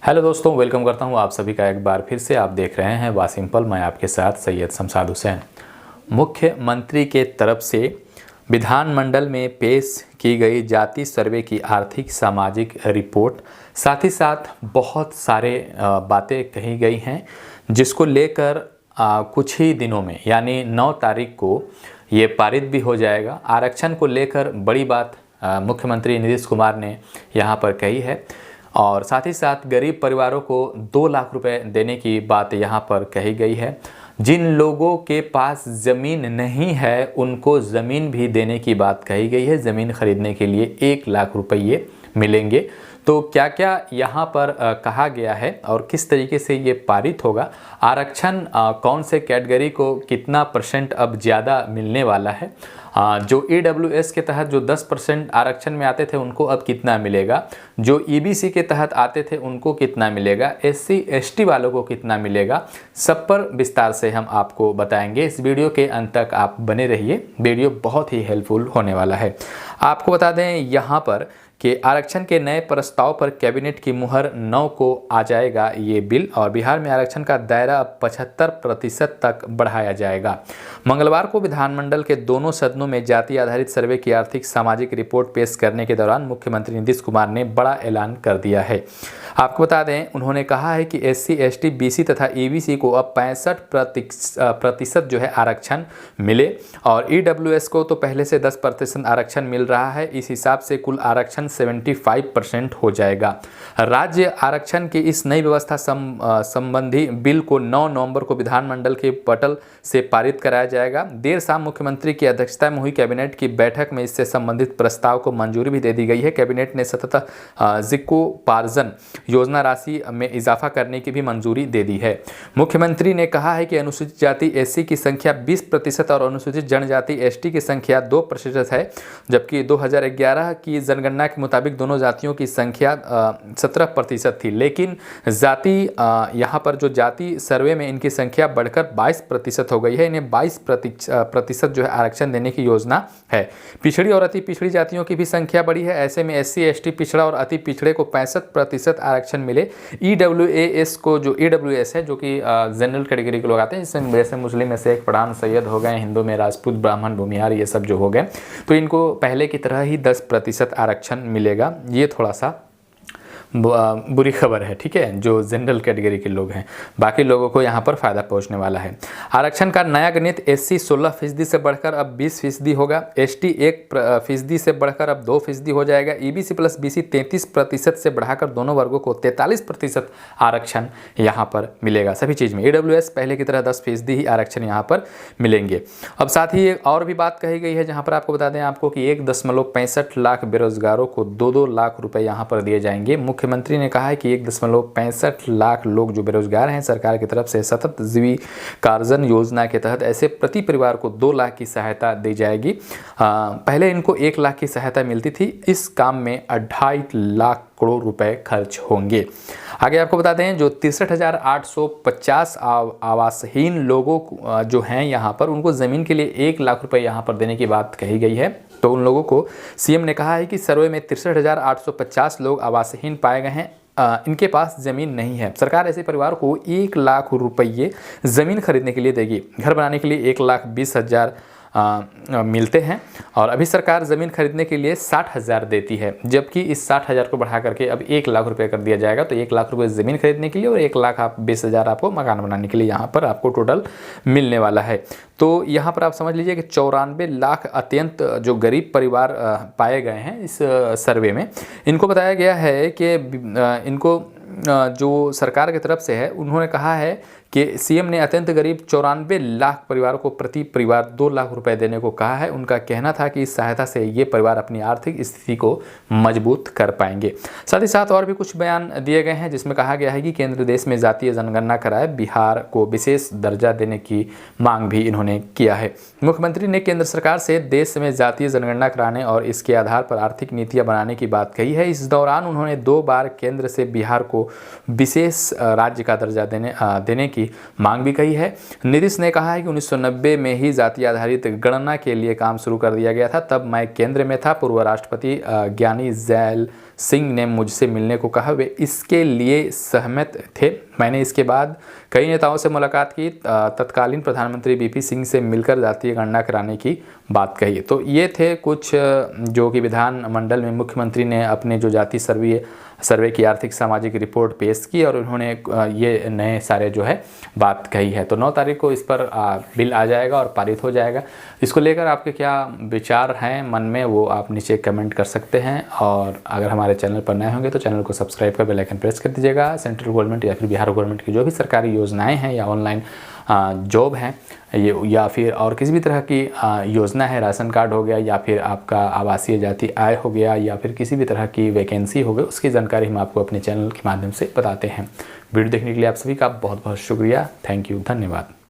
Hello दोस्तों, welcome करता हूं आप सभी का एक बार फिर से। आप देख रहे हैं वाह सिंपल। मैं आपके साथ सैयद शमशाद हुसैन। मुख्यमंत्री के तरफ से विधानमंडल में पेश की गई जाति सर्वे की आर्थिक सामाजिक रिपोर्ट, साथ ही साथ बहुत सारे बातें कही गई हैं जिसको लेकर कुछ ही दिनों में यानी 9 तारीख को ये पारित भी हो जाएगा। आरक्षण को लेकर बड़ी बात मुख्यमंत्री नीतीश कुमार ने यहाँ पर कही है और साथ ही साथ गरीब परिवारों को 2 लाख रुपए देने की बात यहाँ पर कही गई है। जिन लोगों के पास ज़मीन नहीं है उनको ज़मीन भी देने की बात कही गई है। ज़मीन खरीदने के लिए 1 लाख रुपये मिलेंगे। तो क्या क्या यहाँ पर कहा गया है और किस तरीके से ये पारित होगा, आरक्षण कौन से कैटेगरी को कितना % अब ज़्यादा मिलने वाला है, जो EWS के तहत जो 10% आरक्षण में आते थे उनको अब कितना मिलेगा, जो EBC के तहत आते थे उनको कितना मिलेगा, SC ST वालों को कितना मिलेगा, सब पर विस्तार से हम आपको बताएंगे। इस वीडियो के अंत तक आप बने रहिए, वीडियो बहुत ही हेल्पफुल होने वाला है। आपको बता दें यहाँ पर कि आरक्षण के नए प्रस्ताव पर कैबिनेट की मुहर 9 को आ जाएगा ये बिल और बिहार में आरक्षण का दायरा 75% तक बढ़ाया जाएगा। मंगलवार को विधानमंडल के दोनों सदनों में जाति आधारित सर्वे की आर्थिक सामाजिक रिपोर्ट पेश करने के दौरान मुख्यमंत्री नीतीश कुमार ने बड़ा ऐलान कर दिया है। आपको बता दें, उन्होंने कहा है कि SC ST BC तथा EBC को अब 65% जो है आरक्षण मिले और EWS को तो पहले से 10% आरक्षण मिल रहा है। इस हिसाब से कुल आरक्षण 75% हो जाएगा। राज्य आरक्षण की इस नई व्यवस्था संबंधी बिल को 9 नवंबर को विधानमंडल के पटल से पारित कराया जाएगा। देर शाम मुख्यमंत्री की अध्यक्षता में हुई कैबिनेट की बैठक में इससे संबंधित प्रस्ताव को मंजूरी भी दे दी गई है। कैबिनेट ने सतत जीविकोपार्जन योजना राशि में इजाफा करने की भी मंजूरी दे दी है। मुख्यमंत्री ने कहा है कि अनुसूचित जाति SC की संख्या 20% और अनुसूचित जनजाति ST की संख्या 2% है, जबकि 2011 की जनगणना के मुताबिक दोनों जातियों की संख्या 17% थी। लेकिन जाति यहाँ पर जो जाति सर्वे में इनकी संख्या बढ़कर 22% हो गई है। इन्हें 22% जो है आरक्षण देने की योजना है। पिछड़ी और अति पिछड़ी जातियों की भी संख्या बढ़ी है। ऐसे में SC ST पिछड़ा और अति पिछड़े को 65% आरक्षण मिले। EWS को जो EWS है जो कि जनरल कैटेगरी के लोग आते हैं, जिसमें जैसे मुस्लिम में शेख, पठान, सैयद हो गए, हिंदू में राजपूत, ब्राह्मण, भूमिहार, ये सब जो हो गए, तो इनको पहले की तरह ही 10% आरक्षण मिलेगा। ये थोड़ा सा बुरी खबर है, ठीक है, जो जनरल कैटेगरी के लोग हैं। बाकी लोगों को यहाँ पर फ़ायदा पहुँचने वाला है। आरक्षण का नया गणित SC 16% से बढ़कर अब 20% होगा। ST 1% से बढ़कर अब 2% हो जाएगा। EBC प्लस BC 33% से बढ़ाकर दोनों वर्गों को 43% आरक्षण यहाँ पर मिलेगा सभी चीज़ में। EWS पहले की तरह 10% ही आरक्षण यहाँ पर मिलेंगे। अब साथ ही एक और भी बात कही गई है जहाँ पर आपको बता दें आपको कि 1.65 लाख बेरोजगारों को 2-2 लाख रुपए यहाँ पर दिए जाएंगे। मुख्यमंत्री ने कहा है कि 1.65 लाख लोग जो बेरोजगार हैं, सरकार की तरफ से सतत जीविकार्जन योजना के तहत ऐसे प्रति परिवार को 2 लाख की सहायता दी जाएगी। पहले इनको 1 लाख की सहायता मिलती थी। इस काम में 2.5 लाख करोड़ रुपए खर्च होंगे। आगे आपको बता दें, जो 63,850 आवासहीन लोगों जो हैं यहाँ पर, उनको ज़मीन के लिए 1 लाख रुपए यहाँ पर देने की बात कही गई है। तो उन लोगों को CM ने कहा है कि सर्वे में 63,850 लोग आवासहीन पाए गए हैं, इनके पास ज़मीन नहीं है। सरकार ऐसे परिवार को 1 लाख रुपये ज़मीन खरीदने के लिए देगी। घर बनाने के लिए 1,20,000 मिलते हैं और अभी सरकार ज़मीन खरीदने के लिए 60,000 देती है, जबकि इस 60,000 को बढ़ा करके अब 1 लाख रुपए कर दिया जाएगा। तो 1 लाख रुपए ज़मीन खरीदने के लिए और 1,20,000 आपको मकान बनाने के लिए यहाँ पर आपको टोटल मिलने वाला है। तो यहाँ पर आप समझ लीजिए कि 94 लाख अत्यंत जो गरीब परिवार पाए गए हैं इस सर्वे में। इनको बताया गया है कि इनको जो सरकार की तरफ से है, उन्होंने कहा है कि CM ने अत्यंत गरीब 94 लाख परिवारों को प्रति परिवार 2 लाख रुपए देने को कहा है। उनका कहना था कि इस सहायता से ये परिवार अपनी आर्थिक स्थिति को मजबूत कर पाएंगे। साथ ही साथ और भी कुछ बयान दिए गए हैं जिसमें कहा गया है कि केंद्र देश में जातीय जनगणना कराए, बिहार को विशेष दर्जा देने की मांग भी इन्होंने किया है। मुख्यमंत्री ने केंद्र सरकार से देश में जातीय जनगणना कराने और इसके आधार पर आर्थिक नीतियाँ बनाने की बात कही है। इस दौरान उन्होंने 2 बार केंद्र से बिहार को विशेष राज्य का दर्जा देने की मांग भी कही है। नीतीश ने कहा है कि 1990 में ही जाति आधारित गणना के लिए काम शुरू कर दिया गया था, तब मैं केंद्र में था। पूर्व राष्ट्रपति ज्ञानी जैल सिंह ने मुझसे मिलने को कहा, वे इसके लिए सहमत थे। मैंने इसके बाद कई नेताओं से मुलाकात की, तत्कालीन प्रधानमंत्री वीपी सिंह से मिलकर जातीय गणना कराने की बात कही। तो ये थे कुछ जो कि विधानमंडल में मुख्यमंत्री ने अपने जो जाति सर्वे की आर्थिक सामाजिक रिपोर्ट पेश की और उन्होंने ये नए सारे जो है बात कही है। तो 9 तारीख को इस पर बिल आ जाएगा और पारित हो जाएगा। इसको लेकर आपके क्या विचार हैं मन में, वो आप नीचे कमेंट कर सकते हैं। और अगर हमारे चैनल पर नए होंगे तो चैनल को सब्सक्राइब कर बेल आइकन प्रेस कर दीजिएगा। सेंट्रल गवर्नमेंट या फिर बिहार गवर्नमेंट की जो भी सरकारी योजनाएँ हैं या ऑनलाइन जॉब हैं ये, या फिर और किसी भी तरह की योजना है, राशन कार्ड हो गया या फिर आपका आवासीय जाति आय हो गया या फिर किसी भी तरह की वैकेंसी हो गई, उसकी जानकारी हम आपको अपने चैनल के माध्यम से बताते हैं। वीडियो देखने के लिए आप सभी का बहुत बहुत शुक्रिया। थैंक यू, धन्यवाद।